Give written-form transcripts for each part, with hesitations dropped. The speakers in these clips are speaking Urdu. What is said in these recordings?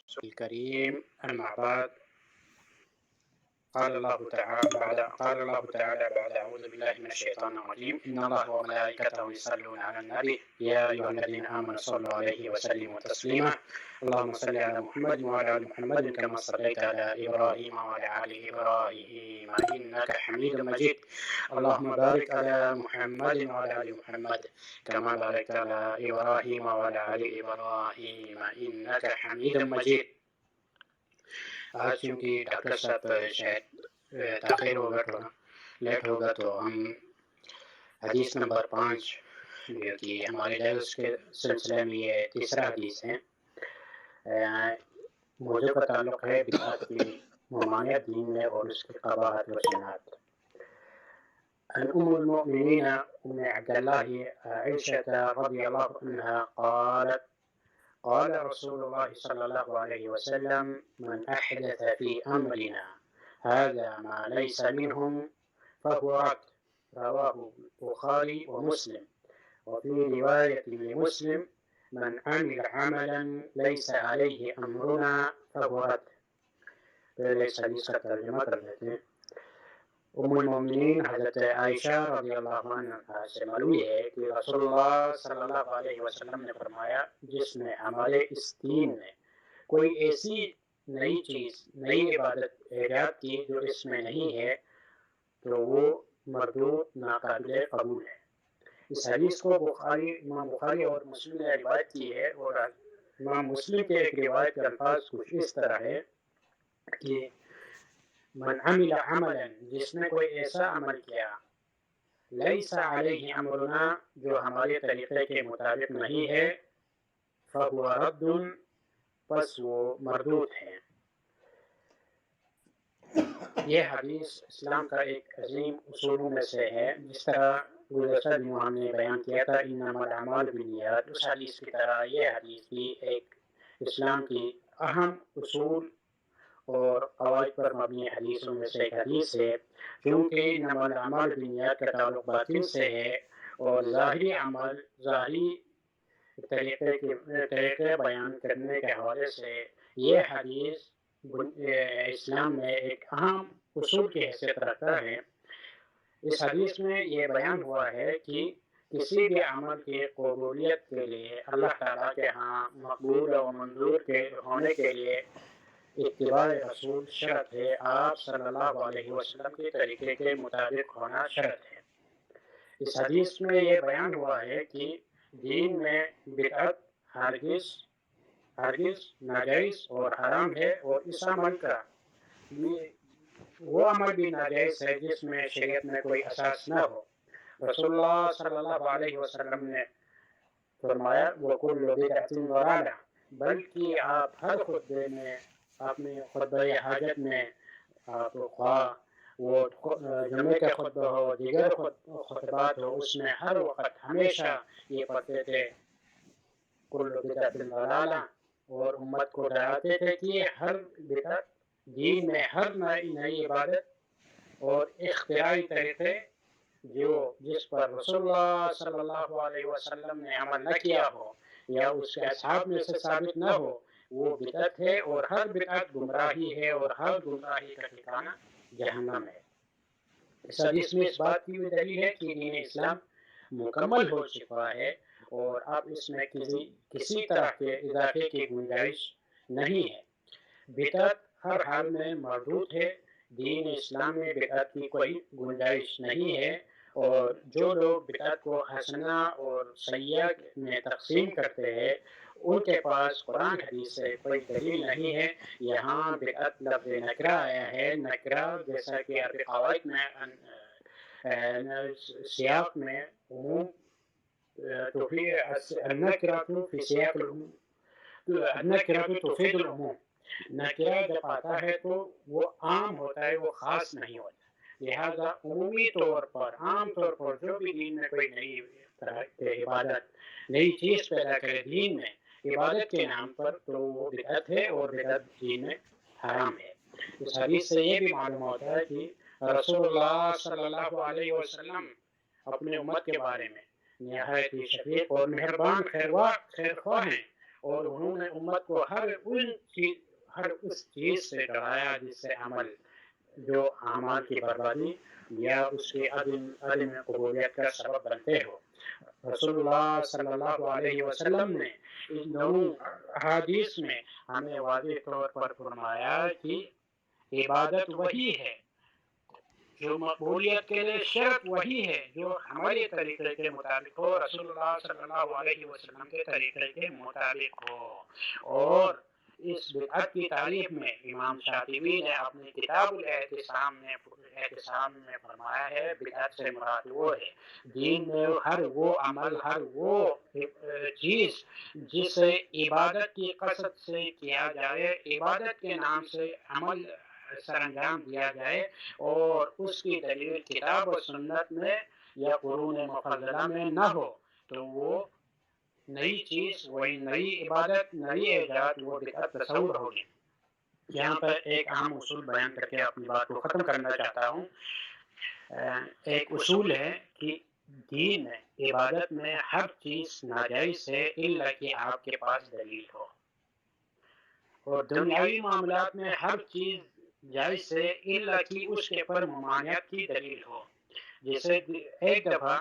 الكريم. أما بعد، قال الله تعالى بعد أعوذ بالله من الشيطان الرجيم: إن الله وملائكته يصلون على النبي يا أيها الذين آمنوا صلوا عليه وسلموا تسليما. اللهم صل على محمد وعلى آل محمد كما صليت على إبراهيم وعلى آل إبراهيم إنك حميد مجيد. اللهم بارك على محمد وعلى آل محمد كما باركت على إبراهيم وعلى آل إبراهيم إنك حميد مجيد. آج چونکہ ڈاکٹر صاحب شاید تاخیر ہوگا، تھوڑا لیٹ ہوگا، تو ہم حدیث نمبر 5 جو کہ ہمارے درس کے سلسلے میں یہ تیسرا حدیث ہے، موضوع کا تعلق ہے بدعت کی ممانعت دین میں اور اس کی قباحت و سنت۔ عن أم المؤمنين أم عبد الله عائشة رضي الله عنها قالت: قال رسول الله صلى الله عليه وسلم: من أحدث في أمرنا هذا ما ليس منهم فهو رد. رواه البخاري ومسلم. وفي رواية لمسلم: من عمل عملا ليس عليه أمرنا فهو رد. پہلے اس حدیث کا ترجمہ کر لیتے ہیں۔ ام المومنین حضرت عائشہ رضی اللہ عنہ سے معلوم ہے کہ رسول اللہ صلی اللہ علیہ وسلم نے فرمایا: جس نے ہمارے اس دین میں کوئی ایسی نئی چیز، نئی عبادت ایجاد کی جو اس میں نہیں ہے، تو وہ مردود، ناقابل قبول ہے۔ اس حدیث کو امام بخاری اور مسلم نے روایت کی ہے، اور امام مسلم کے ایک روایت کے الفاظ کچھ اس طرح ہے کہ من عمل عملا، جس نے کوئی ایسا عمل کیا، لیس علیہ امرنا، جو ہمارے طریقے کے مطابق نہیں ہے، فہو رد، پس وہ مردود ہے۔ یہ حدیث اسلام کا ایک عظیم اصولوں میں سے ہے۔ جس طرح گزشتہ دنوں ہم نے بیان کیا تھا انما الاعمال بالنیات، اس حدیث کی طرح یہ حدیث بھی ایک اسلام کی اہم اصول اور قواعد پر مبنی حدیثوں میں سے ایک حدیث ہے، کیونکہ انما الاعمال بالنیات کا تعلق باطن سے ہے، اور ظاہری عمل، ظاہری طریقے بیان کرنے کے حوالے سے یہ حدیث اسلام میں ایک اہم اصول کی حیثیت رکھتا ہے۔ اس حدیث میں یہ بیان ہوا ہے کہ کسی بھی عمل کی قبولیت کے لیے اللہ تعالیٰ کے ہاں مقبول و منظور کے ہونے کے لیے اتباع رسول شرط ہے، آپ صلی اللہ علیہ وسلم کے طریقے کے مطابق ہونا شرط ہے۔ اس حدیث میں یہ بیان ہوا ہے کہ دین میں بدعت ہرگز ناجائز اور حرام ہے، اور اس عمل کا وہ عمل بھی ناجائز ہے جس میں شریعت میں کوئی اساس نہ ہو۔ رسول اللہ صلی اللہ علیہ وسلم نے فرمایا: وَكُلُّ بِدْعَةٍ ضَلَالَةٍ، بلکہ آپ ہر خطبے میں، اپنے خطبہ حاجت میں، آپ خواہ وہ جمعے کا خطبہ ہو، دیگر خطبات ہو، اس میں ہر وقت ہمیشہ یہ پڑھتے تھے کل بدعۃ ضلالہ، اور امت کو ڈراتے تھے کہ ہر بدعت، دین میں ہر نئی عبادت اور اختراعی طریقے جس پر رسول اللہ صلی اللہ علیہ وسلم نے عمل نہ کیا ہو یا اس کے اصحاب میں سے ثابت نہ ہو، وہ بدعت ہے، اور ہر بدعت گمراہی ہے، اور ہر گمراہی کا ٹھکانہ جہنم ہے۔ اس حدیث میں اس بات کی بھی دلیل ہے کہ دین اسلام مکمل ہو چکا ہے، اور اب اس میں کسی طرح کے اضافے کی گنجائش نہیں ہے۔ بدعت ہر حال میں مردود ہے، دین اسلام میں بدعت کی کوئی گنجائش نہیں ہے، اور جو لوگ بدعت کو حسنہ اور سیئہ میں تقسیم کرتے ہیں ان کے پاس قرآن حدیث سے کوئی دلیل نہیں ہے۔ یہاں بدعت لفظ نکرہ آیا ہے۔ نکرہ جیسا کہ عربی قواعد میں سیاق میں عموم النکرہ فی سیاق العموم، النکرہ تفید العموم، نکرہ جب آتا ہے تو وہ عام ہوتا ہے، وہ خاص نہیں ہوتا۔ لہذا عمومی طور پر، عام طور پر جو بھی دین میں کوئی نئی طرح کی عبادت، نئی چیز پیدا کرے دین میں عبادت کے نام پر، تو وہ بدعت ہے، اور بدعت دین میں حرام ہے۔ اس حدیث سے یہ بھی معلوم ہوتا ہے کہ رسول اللہ صلی اللہ علیہ وسلم اپنے امت کے بارے میں نہایت ہی شفیق اور مہربان خیر خواہ ہیں، اور انہوں نے امت کو ہر اس چیز سے ڈرایا جس سے جو اعمال کی بربادی یا اس کے عدم قبولیت کا سبب بنتے ہو۔ رسول اللہ صلی اللہ علیہ وسلم نے ان دونوں احادیث میں ہمیں واضح طور پر فرمایا کہ عبادت وہی ہے جو مقبولیت کے لیے شرط وہی ہے جو ہمارے طریقے کے مطابق ہو، رسول اللہ صلی اللہ علیہ وسلم کے طریقے کے مطابق ہو۔ اور اس بدعت کی تعریف میں امام شاطبی نے اپنی کتاب الاعتصام میں فرمایا ہے، بدعت سے مراد وہ ہے دین میں ہر وہ عمل، ہر وہ چیز جسے عبادت کی قصد سے کیا جائے، عبادت کے نام سے عمل سر انجام دیا جائے اور اس کی دلیل کتاب و سنت میں یا قرون مفضلہ میں نہ ہو تو وہ نئی چیز، وہی نئی عبادت، نئی ایجاد، وہ بدعت تصور ہوگی۔ یہاں پر ایک اہم اصول بیان کر کے اپنی بات کو ختم کرنا چاہتا ہوں۔ ایک اصول ہے کہ دین میں، عبادت میں ہر چیز ناجائز ہے الا کہ آپ کے پاس دلیل ہو، اور دنیاوی معاملات میں ہر چیز جائز ہے الا کہ اس کے پر ممانعت کی دلیل ہو۔ جیسے ایک دفعہ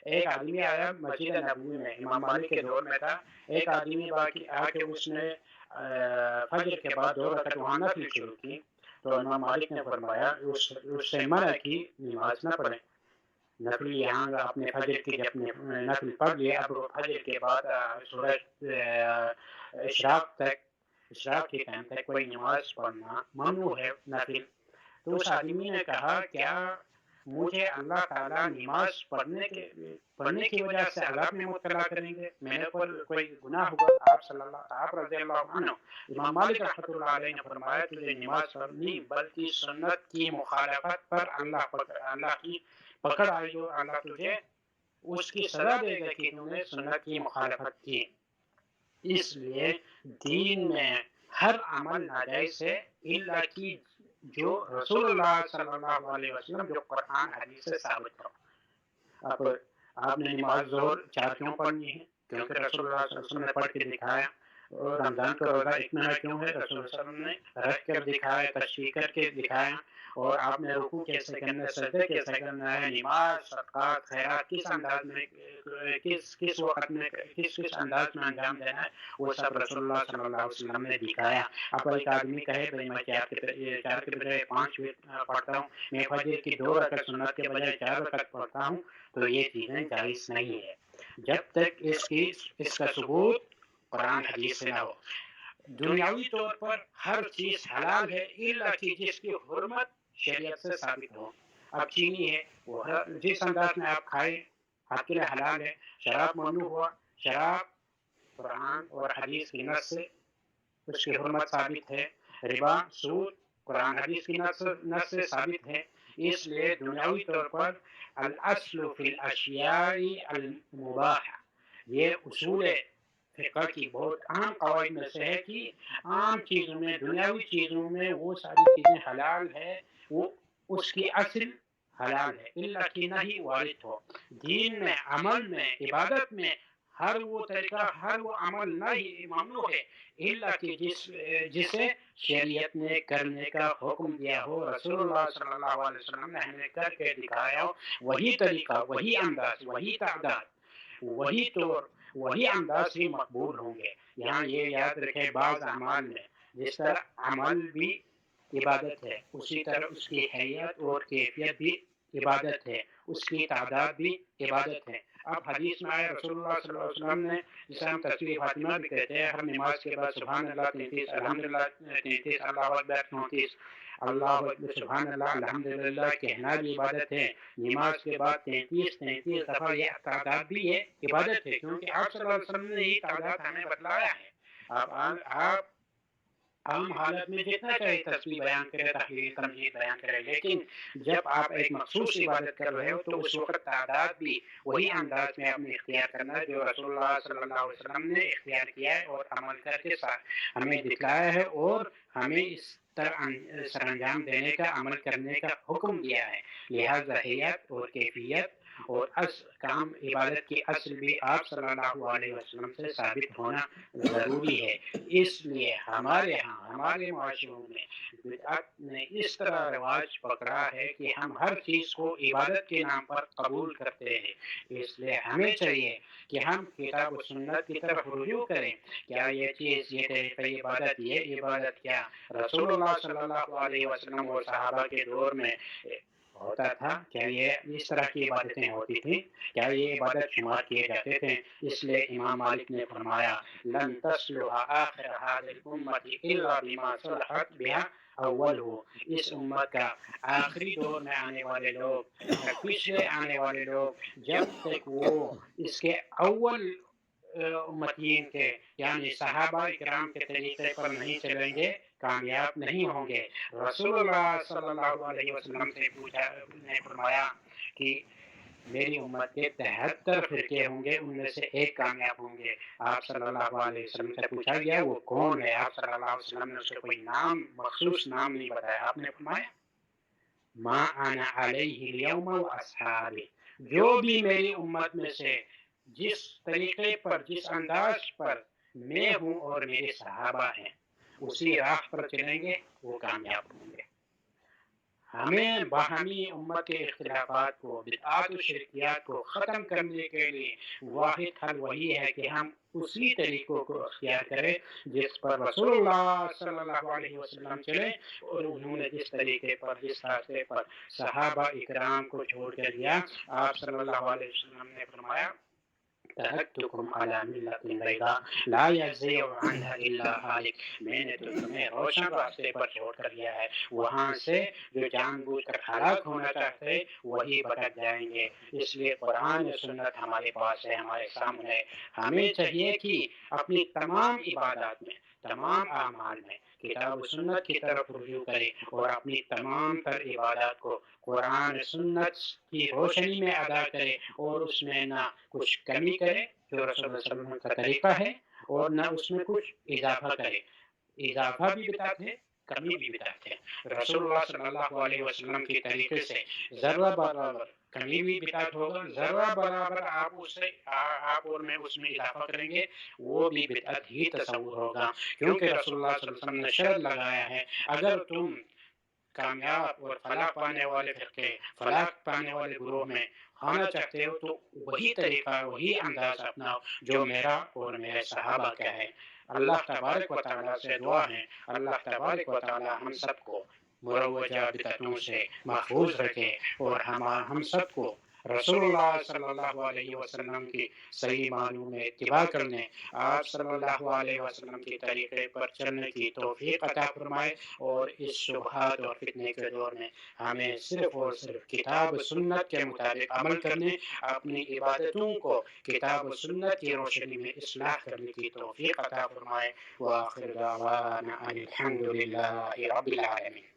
ایک آدمی آیا مسجد نبوی میں، امام مالک کے دور میں تھا، ایک آدمی آ کے اس نے فجر کے بعد 2 رکعت وہاں نفل شروع کی، تو امام مالک نے فرمایا اس سے منع کی نماز نہ پڑھیں، نفل یہاں اپنے فجر کی جب نفل پڑھ لیا، اب فجر کے بعد سورج اشراق کے ٹائم تک کوئی نماز پڑھنا ممنوع ہے نفل۔ تو اس آدمی نے کہا کیا مجھے اللہ تعالیٰ نماز پڑھنے کی وجہ سے عذاب میں مبتلا کریں گے؟ میرے پر کوئی گناہ ہوگا؟ آپ رضی اللہ عنہ امام مالک رحمۃ اللہ علیہ نے فرمایا تجھے نماز پڑھنی بلکہ سنت کی مخالفت پر اللہ کی پکڑ آئے گی، اللہ تجھے اس کی سزا دے گا کہ تم نے سنت کی مخالفت کی۔ اس لیے دین میں ہر عمل ناجائز ہے الا کہ جو رسول اللہ صلی اللہ علیہ وسلم جو قرآن حدیث سے ثابت ہو۔ اب آپ نے نماز ظہر 4 کیوں پڑھنی ہے؟ کیونکہ رسول اللہ صلی اللہ علیہ وسلم نے پڑھ کے دکھایا۔ اور رمضان کا روزہ اتنا کیوں ہے؟ رسول اللہ صلی اللہ علیہ وسلم نے رکھ کر دکھایا، تشریح کر کے دکھایا۔ اور آپ نے رکوع کیسے کرنا ہے، سجدے کیسے کرنا ہے، نماز، صدقات، خیرات کس انداز میں، کس وقت میں، کس انداز میں انجام دینا ہے، وہ سب رسول اللہ صلی اللہ علیہ وسلم نے دکھایا۔ اب ایک آدمی کہے بھائی میں 4 کے بجائے 5 پڑھتا ہوں، میں فجر کی 2 رکعت سنت کے بجائے 4 رکعت پڑھتا ہوں، تو یہ چیزیں جائز نہیں ہے جب تک اس کا ثبوت قرآن حدیث سے نہ ہو۔ دنیاوی طور پر ہر چیز حلال ہے الا کہ جس کی حرمت شریعت سے ثابت ہو۔ اب چینی ہے، وہ جس انداز میں آپ کھائیں آپ کے لیے حلال ہے۔ شراب ممنوع ہوا، شراب قرآن اور حدیث کی نص سے اس کی حرمت ثابت ہے۔ ربا، سود قرآن حدیث کی نص سے ثابت ہے۔ اس لیے دنیاوی طور پر الاصل فی الاشیاء المباح، یہ اصول فقہ کی بہت اہم قواعد میں سے ہے کہ عام چیزوں میں، دنیاوی چیزوں میں وہ ساری چیزیں حلال ہے، وہ اس کی اصل حلال ہے الا کہ نہیں وارد ہو۔ دین میں، عمل میں، عبادت میں ہر وہ طریقہ، ہر وہ عمل نہیں ممنوع ہے الا کہ جسے شریعت نے کرنے کا حکم دیا ہو، رسول اللہ صلی اللہ علیہ وسلم نے ہمیں کر کے دکھایا ہو، وہی طریقہ، وہی انداز، وہی تعداد، وہی طور، وہی انداز ہی مقبول ہوں گے۔ یہاں یہ یاد رکھے بعض اعمال میں جس طرح عمل بھی عبادت ہے، اسی طرح اس کی حیت اور کیفیت بھی عبادت ہے، اس کی تعداد بھی عبادت ہے۔ اب حدیث میں آیا رسول اللہ صلی اللہ علیہ وسلم نے، جسے ہم تسبیح فاطمہ بھی کہتے ہیں، ہر نماز کے بعد سبحان اللہ 33، الحمدللہ 33، اللہ اکبر 34، اللہ اکبر سبحان اللہ الحمدللہ کہنا بھی عبادت ہے۔ نماز کے بعد 33 دفعہ یہ تعداد بھی ہے، عبادت ہے، کیونکہ آپ صلی اللہ علیہ وسلم نے یہ تعداد ہمیں بتلایا ہے۔ آپ عام حالت میں جتنا چاہے تسبیح بیان کرے، تحلیل، تمجید بیان کرے، لیکن جب آپ ایک مخصوص عبادت کر رہے ہو تو اس وقت تعداد بھی وہی انداز میں آپ نے اختیار کرنا ہے جو رسول اللہ صلی اللہ علیہ وسلم نے اختیار کیا ہے اور عمل کر کے ساتھ ہمیں دکھلایا ہے اور ہمیں اس طرح سر انجام دینے کا، عمل کرنے کا حکم دیا ہے۔ لہذا حیت اور کیفیت اور کام عبادت کی اصل بھی آپ صلی اللہ علیہ وسلم سے ثابت ہونا ضروری ہے۔ اس لیے ہمارے ہاں ہمارے معاشروں میں بدعت نے اس طرح رواج پکڑا ہے کہ ہم ہر چیز کو عبادت کے نام پر قبول کرتے ہیں۔ اس لیے ہمیں چاہیے کہ ہم کتاب و سنت کی طرف رجوع کریں، کیا یہ چیز، یہ طریقہ عبادت، یہ عبادت کیا رسول اللہ صلی اللہ علیہ وسلم اور صحابہ کے دور میں ہوتا تھا؟ کیا یہ اس طرح کی عبادتیں ہوتی تھیں؟ کیا یہ عبادت شمار کیے جاتے تھے؟ اس لیے امام مالک نے فرمایا لن تصلح آخر هذه الامة الا بما صلحت بها اولہ، اس امت کا آخری دور میں آنے والے لوگ، پچھلے آنے والے لوگ، جب تک وہ اس کے اول امتین کے یعنی صحابہ اکرام کے طریقے پر نہیں چلیں گے، کامیاب نہیں ہوں گے۔ رسول اللہ صلی اللہ علیہ وسلم سے نے فرمایا کہ میری امت کے 73 فرقے ہوں گے، ان میں سے ایک کامیاب ہوں گے۔ آپ صلی اللہ علیہ وسلم سے پوچھا گیا وہ کون ہے؟ آپ صلی اللہ علیہ وسلم نے اسے کوئی نام، مخصوص نام نہیں بتایا۔ آپ نے فرمایا ما انا علیہ اليوم واصحابی، جو بھی میری امت میں سے جس طریقے پر، جس انداز پر میں ہوں اور میرے صحابہ ہیں، اسی راہ پر چلیں گے، وہ کامیاب ہوں گے۔ ہمیں باہمی امت کے اختلافات کو، بدعات و شرکیات کو ختم کرنے کے لیے واحد حل وہی ہے کہ ہم اسی طریقوں کو اختیار کریں جس پر رسول اللہ صلی اللہ علیہ وسلم چلے، اور انہوں نے جس طریقے پر، جس راستے پر صحابہ اکرام کو چھوڑ کر دیا۔ آپ صلی اللہ علیہ وسلم نے فرمایا ترکتکم علی ملت بیضاء لا یزیغ عنہا الا ہالک، میں نے تو تمہیں روشن راستے پر چھوڑ کر دیا ہے، وہاں سے جو جان بوجھ کر ہلاک ہونا چاہتے وہی بھٹک جائیں گے۔ اس لیے قرآن و سنت ہمارے پاس ہے، ہمارے سامنے ہے۔ ہمیں چاہیے کہ اپنی تمام عبادات میں، تمام اعمال میں کتاب و سنت کی طرف رجوع کرے اور اپنی تمام تر عبادات کو قرآن و سنت کی روشنی میں ادا کرے، اور اس میں نہ کچھ کمی کرے جو رسول اللہ صلی اللہ علیہ وسلم کا طریقہ ہے، اور نہ اس میں کچھ اضافہ کرے۔ اضافہ بھی بدعت ہے، کمی بھی بدعت ہے۔ رسول اللہ صلی اللہ علیہ وسلم کے طریقے سے ذرہ برابر کمی بھی بدعت ہوگا، ذرہ برابر آپ اور میں اس میں اضافہ کریں گے، وہ بھی بدعت ہی تصور ہوگا، کیونکہ رسول اللہ صلی اللہ علیہ وسلم نے شرط لگایا ہے اگر تم کامیاب اور فلاح پانے والے فرقے، فلاح پانے والے گروہ میں آنا چاہتے ہو تو وہی طریقہ، وہی انداز اپناؤ جو میرا اور میرے صحابہ کا ہے۔ اللہ تبارک و تعالیٰ سے دعا ہے اللہ تبارک و تعالیٰ ہم سب کو مروجہ بدعتوں سے محفوظ رکھے، اور ہم سب کو رسول اللہ صلی اللہ علیہ وسلم کی صحیح معنوں میں اتباع کرنے، آپ صلی اللہ علیہ وسلم کے طریقے پر چلنے کی توفیق عطا فرمائے، اور اس شبہات اور فتنے کے دور میں ہمیں صرف اور صرف کتاب و سنت کے مطابق عمل کرنے، اپنی عبادتوں کو کتاب و سنت کی روشنی میں اصلاح کرنے کی توفیق عطا فرمائے۔ وآخر دعوانا ان الحمد للہ رب العالمین۔